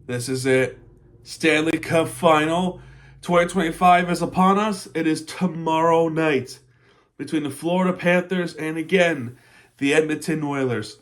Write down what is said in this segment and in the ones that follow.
This is it. Stanley Cup Final 2025 is upon us. It is tomorrow night between the Florida Panthers and, again, the Edmonton Oilers.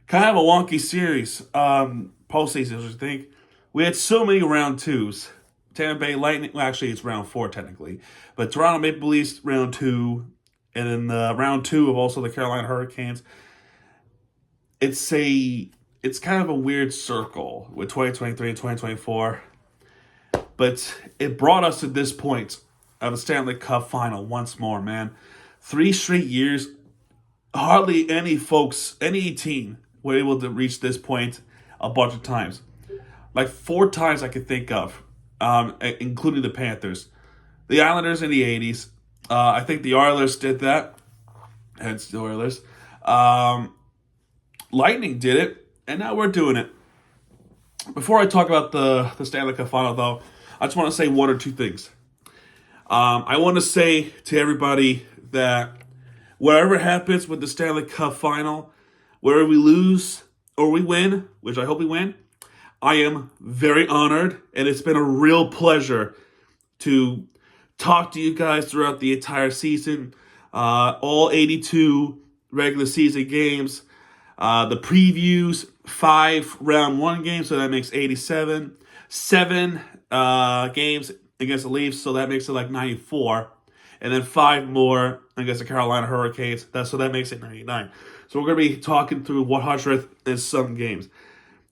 Kind of a wonky series, postseason, I think. We had so many round twos. Tampa Bay Lightning, well, actually, it's round 4 technically. But Toronto Maple Leafs, round 2. And then round 2 of also the Carolina Hurricanes. It's kind of a weird circle with 2023 and 2024. But it brought us to this point of the Stanley Cup Final once more, man. 3 straight years. Hardly any team were able to reach this point a bunch of times. Like 4 times I could think of, including the Panthers. The Islanders in the 80s. I think the Oilers did that. Hence the Oilers. Lightning did it, and now we're doing it. Before I talk about the Stanley Cup Final, though, I just want to say one or two things. I want to say to everybody that whatever happens with the Stanley Cup Final, whether we lose or we win, which I hope we win, I am very honored, and it's been a real pleasure to talk to you guys throughout the entire season, all 82 regular season games, the previews, 5 round 1 games, so that makes 87, 7 games against the Leafs, so that makes it like 94, and then 5 more against the Carolina Hurricanes, so that makes it 99. So we're going to be talking through 100 and some games.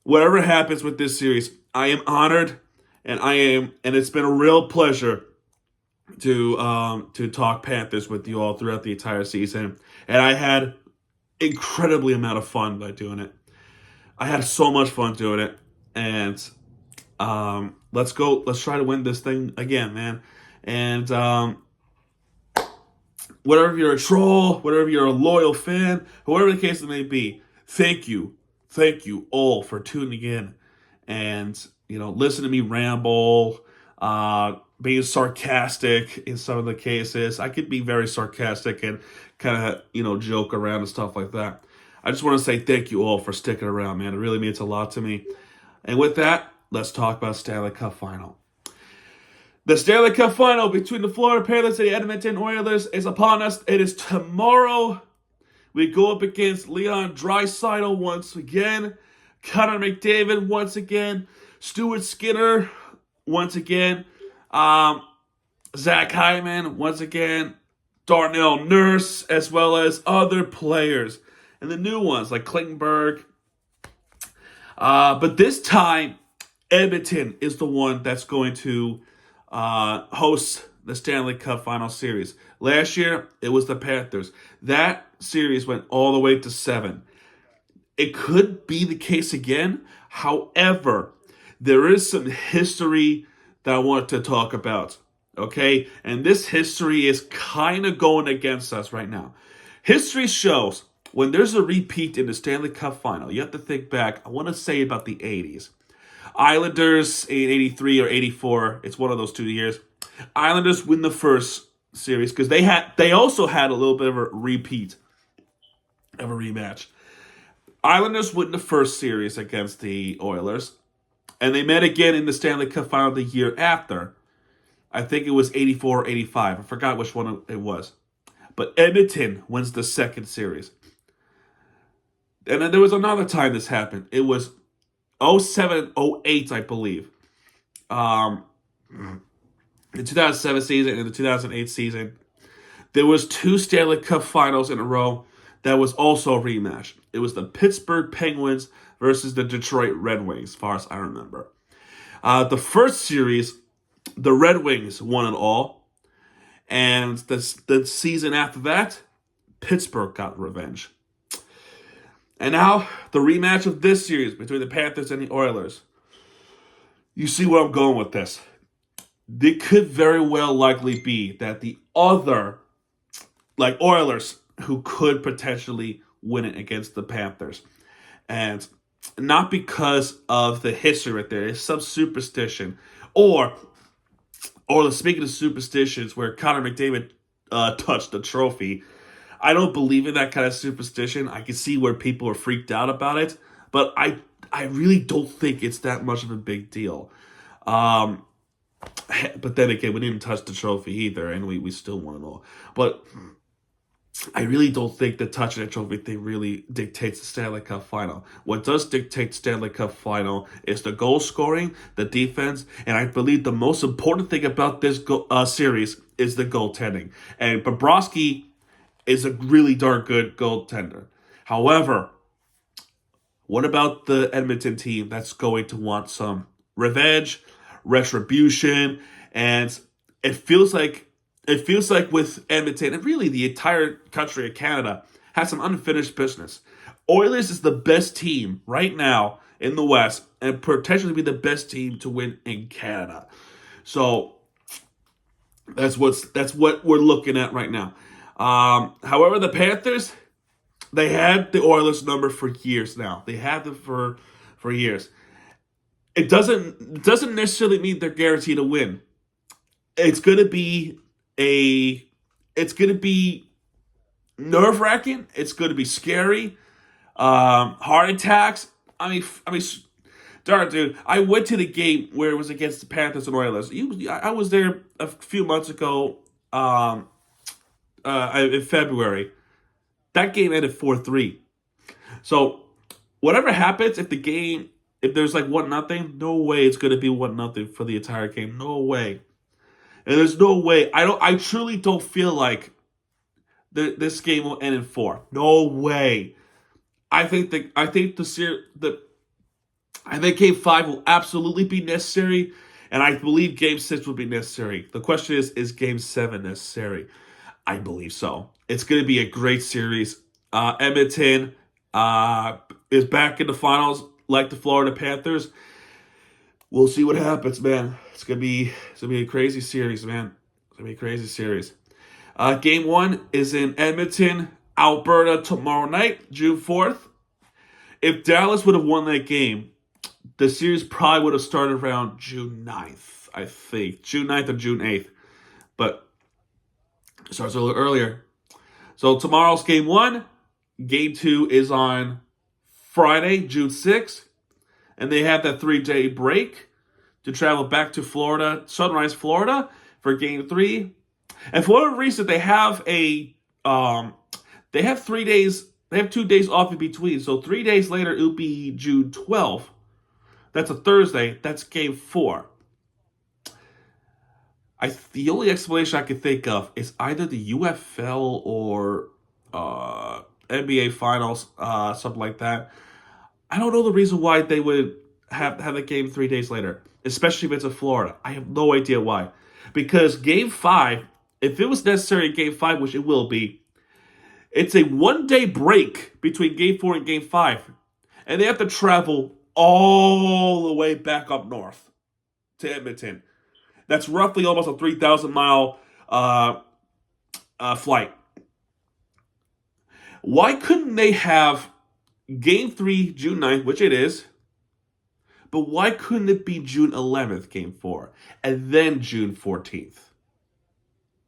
Whatever happens with this series, I am honored, and it's been a real pleasure to talk Panthers with you all throughout the entire season, and I had incredibly amount of fun by doing it. I had so much fun doing it, and let's try to win this thing again, man. And whatever you're a troll, whatever you're a loyal fan, whatever the case it may be, thank you all for tuning in and listen to me ramble, being sarcastic in some of the cases. I could be very sarcastic and kind of joke around and stuff like that. I just want to say thank you all for sticking around, man. It really means a lot to me. And with that, let's talk about Stanley Cup Final. The Stanley Cup Final between the Florida Panthers and the Edmonton Oilers is upon us. It is tomorrow. We go up against Leon Draisaitl once again, Connor McDavid once again, Stuart Skinner once again, Zach Hyman once again, Darnell Nurse, as well as other players. And the new ones like Klingberg. But this time, Edmonton is the one that's going to host the Stanley Cup Final Series. Last year, it was the Panthers. That series went all the way to 7. It could be the case again. However, there is some history that I want to talk about. Okay? And this history is kind of going against us right now. History shows when there's a repeat in the Stanley Cup Final, you have to think back, I want to say about the 80s. Islanders in 83 or 84, it's one of those 2 years. Islanders win the first series because they also had a little bit of a repeat of a rematch. Islanders win the first series against the Oilers, and they met again in the Stanley Cup Final the year after. I think it was 84 or 85. I forgot which one it was. But Edmonton wins the second series. And then there was another time this happened. It was 07, 08, I believe. The 2007 season and the 2008 season. There was 2 Stanley Cup Finals in a row that was also a rematch. It was the Pittsburgh Penguins versus the Detroit Red Wings, as far as I remember. The first series, the Red Wings won it all. And the season after that, Pittsburgh got revenge. And now, the rematch of this series between the Panthers and the Oilers. You see where I'm going with this. It could very well likely be that the other, like Oilers, who could potentially win it against the Panthers. And not because of the history right there. It's some superstition. Or speaking of superstitions, where Connor McDavid touched the trophy. I don't believe in that kind of superstition. I can see where people are freaked out about it, but I I really don't think it's that much of a big deal. Um, but then again, we didn't touch the trophy either, and we still won it all. But I really don't think the touching the trophy thing really dictates the Stanley Cup final. What does dictate the Stanley Cup final is the goal scoring, the defense, and I believe the most important thing about this series is the goaltending. And Bobrovsky is a really darn good goaltender. However, what about the Edmonton team that's going to want some revenge, retribution, and it feels like with Edmonton and really the entire country of Canada has some unfinished business. Oilers is the best team right now in the West and potentially be the best team to win in Canada. So that's what we're looking at right now. However, the Panthers, they had the Oilers number for years now. They had them for years. It doesn't necessarily mean they're guaranteed to win. It's gonna be nerve-wracking. It's gonna be scary. Heart attacks. I mean, darn dude. I went to the game where it was against the Panthers and Oilers. I was there a few months ago. In February. That game ended 4-3. So whatever happens, if there's like 1-0, no way it's gonna be 1-0 for the entire game. No way. And there's no way. I truly don't feel like this game will end in 4. No way. I think Game 5 will absolutely be necessary, and I believe Game 6 will be necessary. The question is Game 7 necessary? I believe so. It's going to be a great series. Edmonton is back in the finals like the Florida Panthers. We'll see what happens, man. It's gonna be a crazy series, man. It's gonna be a crazy series. Game 1 is in Edmonton, Alberta tomorrow night, June 4th. If Dallas would have won that game, the series probably would have started around June 9th, I think. June 9th or June 8th. But it starts a little earlier. So tomorrow's Game 1. Game 2 is on Friday, June 6th. And they have that 3-day break to travel back to Florida, Sunrise, Florida, for Game 3. And for whatever reason, they have 3 days. They have 2 days off in between. So 3 days later, it'll be June 12th. That's a Thursday. That's Game 4. The only explanation I can think of is either the UFL or NBA Finals, something like that. I don't know the reason why they would have the game 3 days later, especially if it's in Florida. I have no idea why. Because Game 5, if it was necessary in Game 5, which it will be, it's a 1-day break between Game 4 and Game 5. And they have to travel all the way back up north to Edmonton. That's roughly almost a 3,000-mile flight. Why couldn't they have Game 3, June 9th, which it is, but why couldn't it be June 11th, Game 4, and then June 14th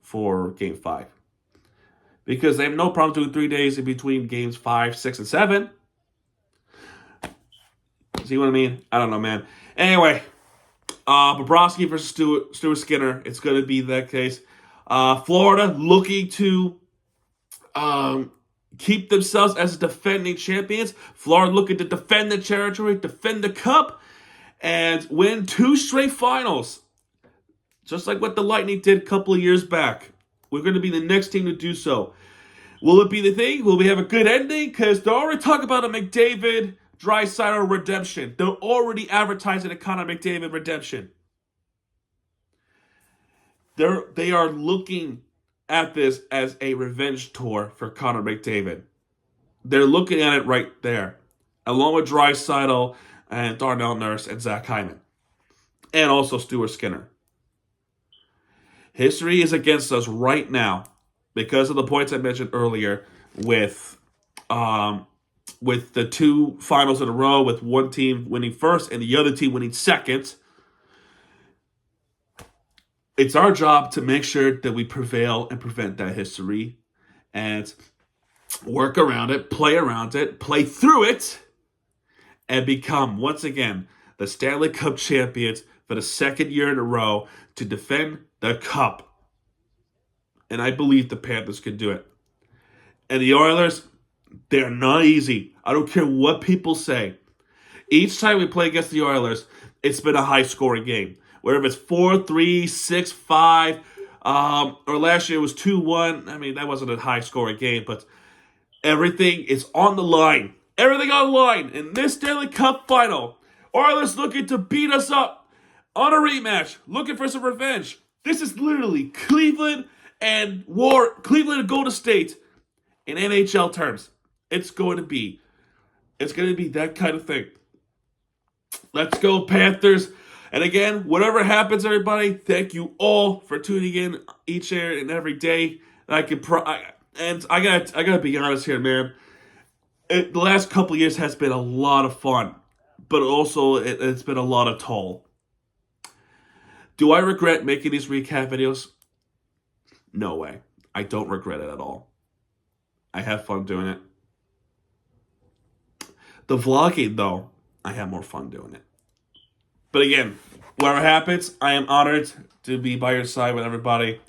for Game 5? Because they have no problem doing 3 days in between Games 5, 6, and 7. See what I mean? I don't know, man. Anyway, Bobrovsky versus Stuart Skinner. It's going to be that case. Florida looking to keep themselves as defending champions. Florida looking to defend the territory, defend the cup, and win 2 straight finals. Just like what the Lightning did a couple of years back. We're going to be the next team to do so. Will it be the thing? Will we have a good ending? Because they're already talking about a McDavid, Draisaitl redemption. They're already advertising a Connor McDavid redemption. They are looking at this as a revenge tour for Connor McDavid. They're looking at it right there, along with Draisaitl and Darnell Nurse and Zach Hyman, and also Stuart Skinner. History is against us right now because of the points I mentioned earlier with the 2 finals in a row, with one team winning first and the other team winning second. It's our job to make sure that we prevail and prevent that history and work around it, play through it, and become, once again, the Stanley Cup champions for the second year in a row to defend the Cup. And I believe the Panthers can do it. And the Oilers, they're not easy. I don't care what people say. Each time we play against the Oilers, it's been a high-scoring game. Whether it's 4-3, 6-5, or last year it was 2-1. I mean, that wasn't a high-scoring game, but everything is on the line. Everything on the line. In this Stanley Cup final, Oilers looking to beat us up on a rematch, looking for some revenge. This is literally Cleveland and Golden State in NHL terms. It's going to be that kind of thing. Let's go, Panthers. And again, whatever happens, everybody, thank you all for tuning in each and every day. I gotta be honest here, man. The last couple of years has been a lot of fun, but also it's been a lot of toll. Do I regret making these recap videos? No way. I don't regret it at all. I have fun doing it. The vlogging, though, I have more fun doing it. But again, whatever happens, I am honored to be by your side with everybody.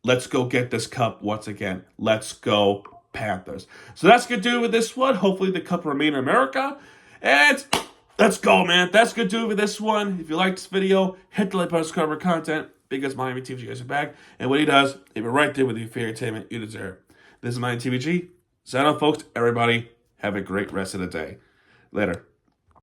Let's go get this cup once again. Let's go, Panthers. So that's going to do it with this one. Hopefully the cup will remain in America. And let's go, man. That's going to do it with this one. If you like this video, hit the like button, subscribe for content. Because Miami TVG guys are back. And when he does, he'll be right there with you for your entertainment you deserve. This is Miami TVG. Sign off, folks. Everybody, have a great rest of the day. Later.